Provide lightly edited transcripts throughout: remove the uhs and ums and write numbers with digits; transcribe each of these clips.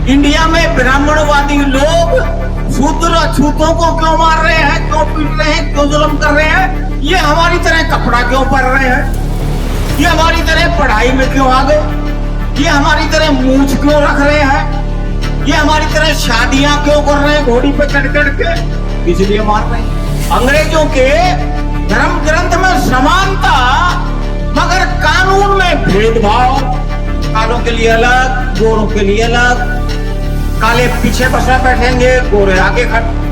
India में ब्राह्मणवादी लोग शूद्र अछूतों को क्यों मार रहे हैं, क्यों पीट रहे हैं, क्यों जुल्म कर रहे हैं? ये हमारी तरह कपड़ा क्यों पहन रहे हैं? ये हमारी तरह पढ़ाई में क्यों आ गए? ये हमारी तरह मूंछ क्यों रख रहे हैं? ये हमारी तरह शादियां क्यों कर रहे हैं घोड़ी पे चढ़ चढ़ के? इसलिए मार रहे हैं। अंग्रेजों के धर्म ग्रंथ में समानता, मगर कानून में भेदभाव। कालों के लिए अलग, गोरों के लिए अलग। काले पीछे बसा बैठेंगे, गोरे आगे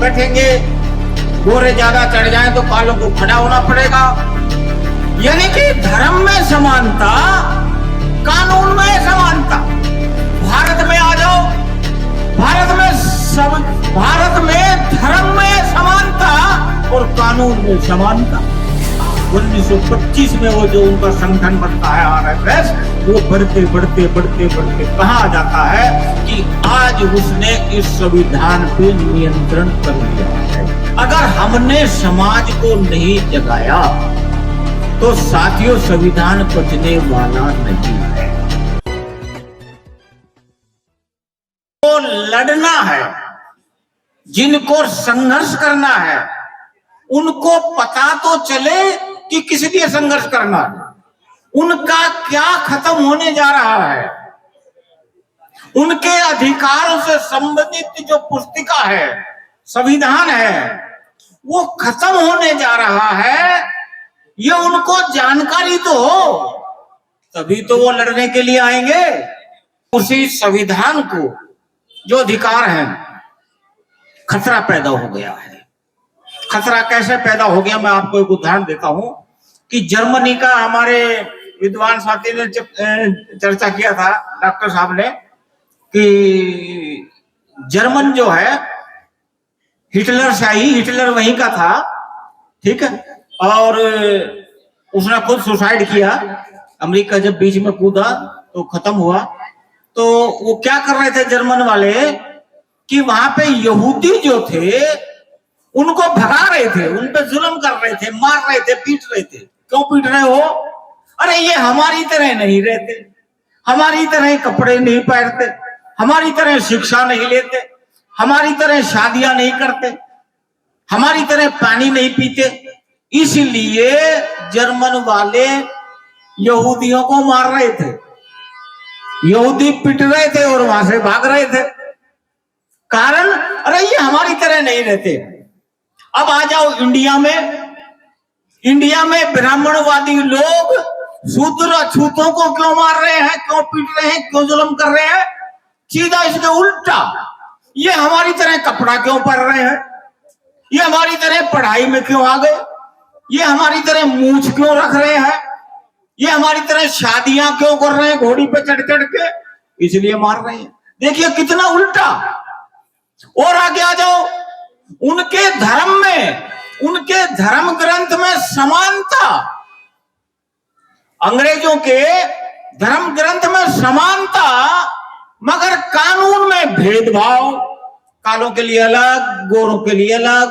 बैठेंगे। गोरे ज्यादा चढ़ जाएं तो कालों को खड़ा होना पड़ेगा। यानी कि धर्म में समानता, कानून में समानता। भारत में आ जाओ, भारत में धर्म में समानता और कानून में समानता। 1925 में वो जो उनका संगठन बनता है आरएसएस, वो बढ़ते बढ़ते बढ़ते बढ़ते कहाँ जाता है कि आज उसने इस संविधान पे नियंत्रण कर लिया है। अगर हमने समाज को नहीं जगाया तो साथियों संविधान बचने वाला नहीं है। तो लड़ना है, जिनको संघर्ष करना है उनको पता तो चले कि किस लिए संघर्ष करना है, उनका क्या खत्म होने जा रहा है। उनके अधिकारों से संबंधित जो पुस्तिका है, संविधान है, वो खत्म होने जा रहा है। ये उनको जानकारी तो हो, तभी तो वो लड़ने के लिए आएंगे। उसी संविधान को जो अधिकार है, खतरा पैदा हो गया है। खतरा कैसे पैदा हो गया, मैं आपको एक उदाहरण देता हूं कि जर्मनी का हमारे विद्वान साथी ने चर्चा किया था, डॉक्टर साहब ने, कि जर्मन जो है हिटलर वहीं का था, ठीक है, और उसने खुद सुसाइड किया। अमेरिका जब बीच में कूदा तो खत्म हुआ। तो वो क्या कर रहे थे जर्मन वाले कि वहां पे यहूदी जो थे उनको भगा रहे थे, उन पे जुल्म कर रहे थे, मार रहे थे, पीट रहे थे। क्यों पीट रहे हो? अरे ये हमारी तरह नहीं रहते, हमारी तरह कपड़े नहीं पहनते, हमारी तरह शिक्षा नहीं लेते, हमारी तरह शादियां नहीं करते, हमारी तरह पानी नहीं पीते। इसलिए जर्मन वाले यहूदियों को मार रहे थे, यहूदी पिट रहे थे और वहां से भाग रहे थे। कारण, अरे ये हमारी तरह नहीं रहते। अब आ जाओ इंडिया में ब्राह्मणवादी लोग शूद्र अछूतों को क्यों मार रहे हैं, क्यों पीट रहे हैं, क्यों जुल्म कर रहे हैं? सीधा इसके उल्टा, ये हमारी तरह कपड़ा क्यों पहन रहे हैं? ये हमारी तरह पढ़ाई में क्यों आ गए? ये हमारी तरह मूंछ क्यों रख रहे हैं? ये हमारी तरह शादियां क्यों कर रहे हैं घोड़ी पे चढ़ चढ़ के? इसलिए मार रहे हैं। देखिए कितना उल्टा। और आगे आ जाओ, उनके धर्म ग्रंथ में समानता, अंग्रेजों के धर्म ग्रंथ में समानता, मगर कानून में भेदभाव। कालों के लिए अलग, गोरों के लिए अलग।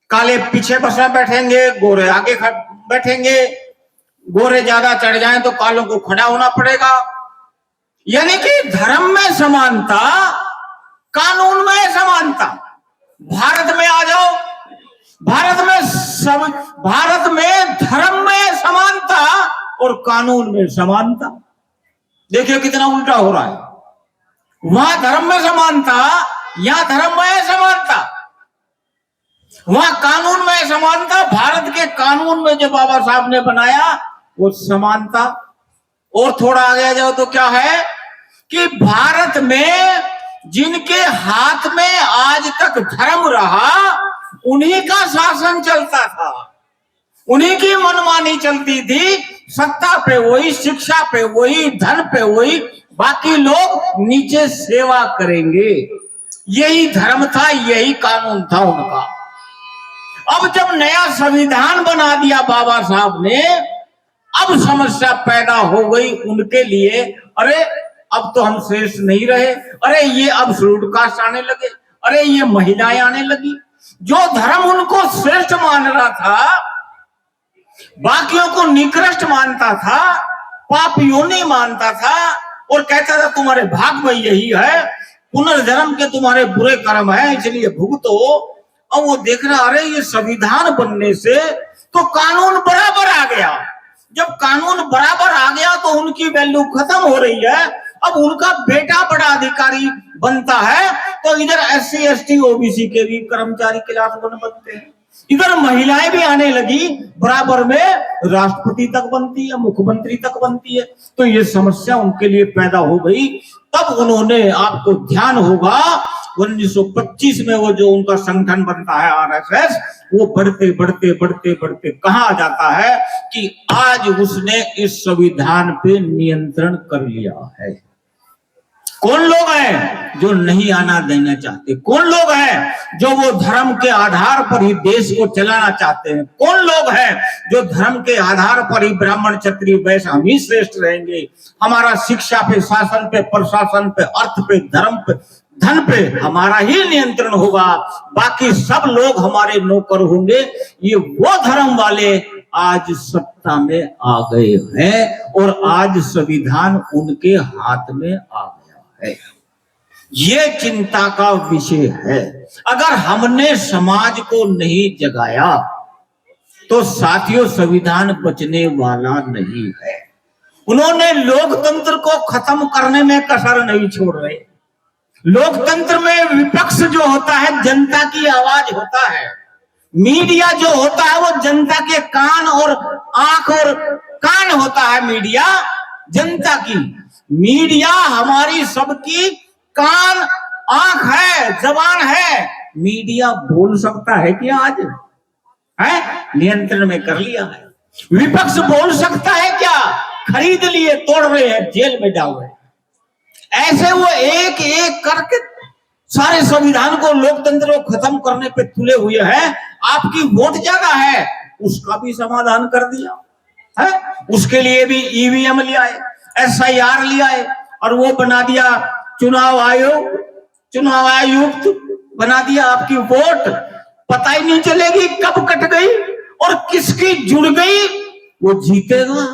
काले पीछे बसा बैठेंगे, गोरे आगे बैठेंगे। गोरे ज्यादा चढ़ जाएं तो कालों को खड़ा होना पड़ेगा। यानी कि धर्म में समानता, कानून में समानता। भारत में आ जाओ, भारत में धर्म में समानता और कानून में समानता। देखिए कितना उल्टा हो रहा है। वहां धर्म में समानता, यहां धर्म में समानता। वहां कानून में समानता। भारत के कानून में जो बाबा साहब ने बनाया वो समानता। और थोड़ा आगे जाओ तो क्या है कि भारत में जिनके हाथ में आज तक धर्म रहा, उन्हीं का शासन चलता था, उन्हीं की मनमानी चलती थी। सत्ता पे वही, शिक्षा पे वही, धन पे वही, बाकी लोग नीचे सेवा करेंगे। यही धर्म था, यही कानून था उनका। अब जब नया संविधान बना दिया बाबा साहब ने, अब समस्या पैदा हो गई उनके लिए। अरे अब तो हम श्रेष्ठ नहीं रहे, अरे ये अब शेड्यूल कास्ट आने लगे, अरे ये महिलाएं आने लगी। जो धर्म उनको श्रेष्ठ मान रहा था, बाकियों को निकृष्ट मानता था, पाप योनि मानता था और कहता था तुम्हारे भाग में यही है, पुनर्जन्म के तुम्हारे बुरे कर्म है, इसलिए भुगतो। और वो देख रहा, अरे ये संविधान बनने से तो कानून बराबर आ गया। जब कानून बराबर आ गया तो उनकी वैल्यू खत्म हो रही है। अब उनका बेटा बड़ा अधिकारी बनता है तो इधर SC ST OBC के भी कर्मचारी क्लास वन बनते हैं, इधर महिलाएं भी आने लगी, बराबर में राष्ट्रपति तक बनती है, मुख्यमंत्री तक बनती है। तो ये समस्या उनके लिए पैदा हो गई। तब उन्होंने, आपको ध्यान होगा 1925 में वो जो उनका संगठन बनता है RSS, वो बढ़ते बढ़ते बढ़ते बढ़ते कहाँ आ जाता है कि आज उसने इस संविधान पे नियंत्रण कर लिया है। कौन लोग हैं जो नहीं आना देना चाहते? कौन लोग हैं जो वो धर्म के आधार पर ही देश को चलाना चाहते हैं? कौन लोग हैं जो धर्म के आधार पर ही ब्राह्मण क्षत्रिय वैश्य हम ही श्रेष्ठ रहेंगे, हमारा शिक्षा पे, शासन पे, प्रशासन पे, अर्थ पे, धर्म पे, धन पे हमारा ही नियंत्रण होगा, बाकी सब लोग हमारे नौकर होंगे? ये वो धर्म वाले आज सत्ता में आ गए हैं और आज संविधान उनके हाथ में आ गया है। ये चिंता का विषय है। अगर हमने समाज को नहीं जगाया तो साथियों संविधान बचने वाला नहीं है। उन्होंने लोकतंत्र को खत्म करने में कसर नहीं छोड़ रहे। लोकतंत्र में विपक्ष जो होता है जनता की आवाज होता है, मीडिया जो होता है वो जनता के कान और आंख और कान होता है। मीडिया जनता की, मीडिया हमारी सबकी कान आंख है, जबान है। मीडिया बोल सकता है कि आज है नियंत्रण में कर लिया है। विपक्ष बोल सकता है क्या? खरीद लिए, तोड़ रहे हैं, जेल में डाल रहे हैं। ऐसे वो एक एक करके सारे संविधान को, लोकतंत्र को खत्म करने पे तुले हुए हैं। आपकी वोट जगह है, उसका भी समाधान कर दिया है। उसके लिए भी EVM ले आए, SIR ले आए और वो बना दिया चुनाव आयोग, चुनाव आयुक्त बना दिया। आपकी वोट पता ही नहीं चलेगी कब कट गई और किसकी जुड़ गई, वो जीतेगा।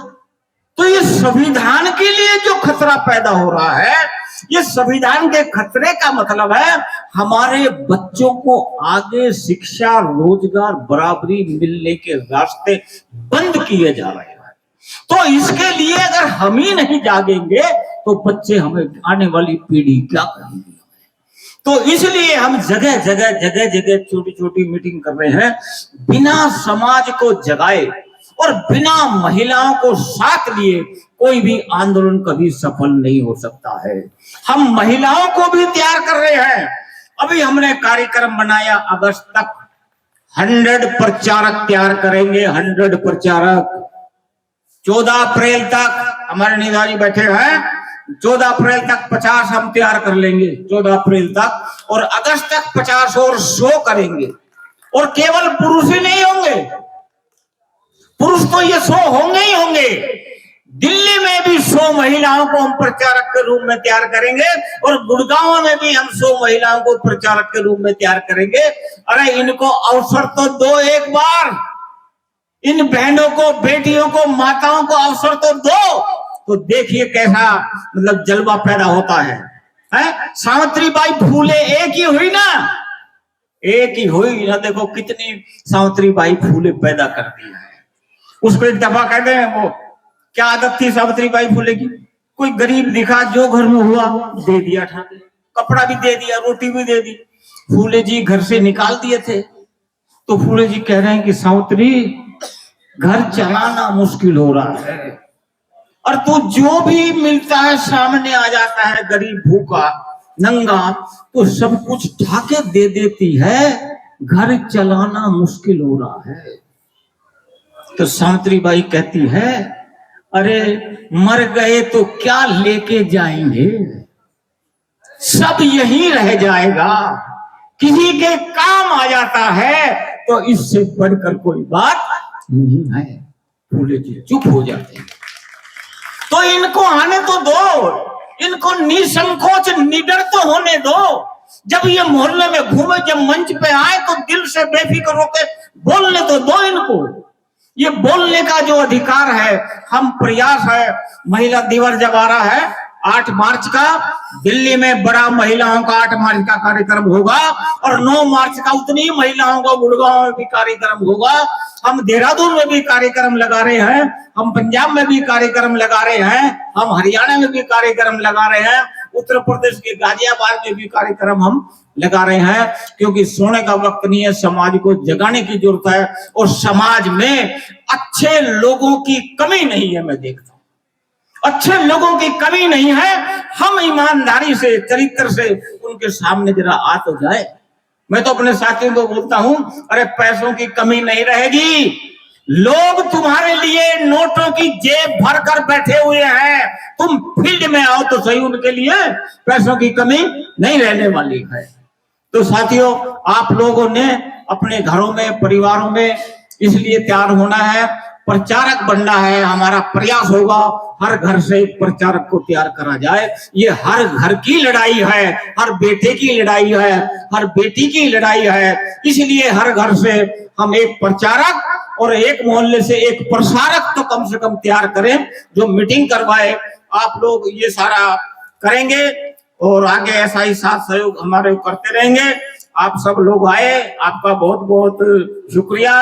तो ये संविधान के लिए जो खतरा पैदा हो रहा है, ये संविधान के खतरे का मतलब है हमारे बच्चों को आगे शिक्षा, रोजगार, बराबरी मिलने के रास्ते बंद किए जा रहे हैं। तो इसके लिए अगर हम ही नहीं जागेंगे तो बच्चे, हमें आने वाली पीढ़ी क्या करेंगी? तो इसलिए हम जगह जगह छोटी छोटी मीटिंग कर रहे हैं। बिना समाज को जगाए और बिना महिलाओं को साथ लिए कोई भी आंदोलन कभी सफल नहीं हो सकता है। हम महिलाओं को भी तैयार कर रहे हैं। अभी हमने कार्यक्रम बनाया, अगस्त तक 100 प्रचारक तैयार करेंगे। 100 प्रचारक 14 अप्रैल तक हमारे निधारी बैठे हैं। 14 अप्रैल तक 50 हम तैयार कर लेंगे, 14 अप्रैल तक। और अगस्त तक 50 और 100 करेंगे। और केवल पुरुष ही नहीं होंगे, पुरुष तो ये 100 होंगे ही होंगे। दिल्ली में भी 100 महिलाओं को हम प्रचारक के रूप में तैयार करेंगे और गुड़गांव में भी हम 100 महिलाओं को प्रचारक के रूप में तैयार करेंगे। अरे इनको अवसर तो दो एक बार, इन बहनों को, बेटियों को, माताओं को अवसर तो दो। तो देखिए कैसा मतलब जलवा पैदा होता है। सावित्रीबाई फूले एक ही हुई ना, एक ही हुई ना। देखो कितनी सावित्रीबाई फूले पैदा कर दी है। उसको एक दफा कहते हैं, वो क्या आदत थी सावित्रीबाई फूले की, कोई गरीब दिखा, जो घर में हुआ दे दिया, था कपड़ा भी दे दिया, रोटी भी दे दी। फूले जी घर से निकाल दिए थे। तो फूले जी कह रहे हैं कि सावित्री घर चलाना मुश्किल हो रहा है और तू जो भी मिलता है सामने आ जाता है, गरीब भूखा नंगा, तो सब कुछ ढाके दे देती है, घर चलाना मुश्किल हो रहा है। तो सावित्रीबाई कहती है, अरे मर गए तो क्या लेके जाएंगे, सब यही रह जाएगा, किसी के काम आ जाता है तो इससे बढ़कर कोई बात नहीं है। फूले जी चुप हो जाते हैं। तो इनको आने तो दो, इनको निसंकोच निडर तो होने दो। जब ये मोहल्ले में घूमे, जब मंच पे आए तो दिल से बेफिक्र होकर बोलने तो दो इनको। ये बोलने का जो अधिकार है, हम प्रयास है, महिला दिवस जब आ रहा है, 8 मार्च का दिल्ली में बड़ा महिलाओं का 8 मार्च का कार्यक्रम होगा और 9 मार्च का उतनी ही महिलाओं का गुड़गांव में भी कार्यक्रम होगा। हम देहरादून में भी कार्यक्रम लगा रहे हैं, हम पंजाब में भी कार्यक्रम लगा रहे हैं, हम हरियाणा में भी कार्यक्रम लगा रहे हैं, उत्तर प्रदेश के गाजियाबाद में भी कार्यक्रम हम लगा रहे हैं, क्योंकि सोने का वक्त नहीं है, समाज को जगाने की जरूरत है और समाज में अच्छे लोगों की कमी नहीं है। मैं देखता हूं अच्छे लोगों की कमी नहीं है, हम ईमानदारी से चरित्र से उनके सामने जरा आ तो जाए। मैं तो अपने साथियों को बोलता हूं, अरे पैसों की कमी नहीं रहेगी, लोग तुम्हारे लिए नोटों की जेब भर कर बैठे हुए हैं, तुम फील्ड में आओ तो सही, उनके लिए पैसों की कमी नहीं रहने वाली है। तो साथियों, आप लोगों ने अपने घरों में, परिवारों में इसलिए तैयार होना है, प्रचारक बनना है। हमारा प्रयास होगा हर घर से एक प्रचारक को तैयार करा जाए। ये हर घर की लड़ाई है, हर बेटे की लड़ाई है, हर बेटी की लड़ाई है। इसलिए हर घर से हम एक प्रचारक और एक मोहल्ले से एक प्रसारक तो कम से कम तैयार करें, जो मीटिंग करवाए। आप लोग ये सारा करेंगे और आगे ऐसा ही साथ सहयोग हमारे करते रहेंगे। आप सब लोग आए, आपका बहुत बहुत शुक्रिया।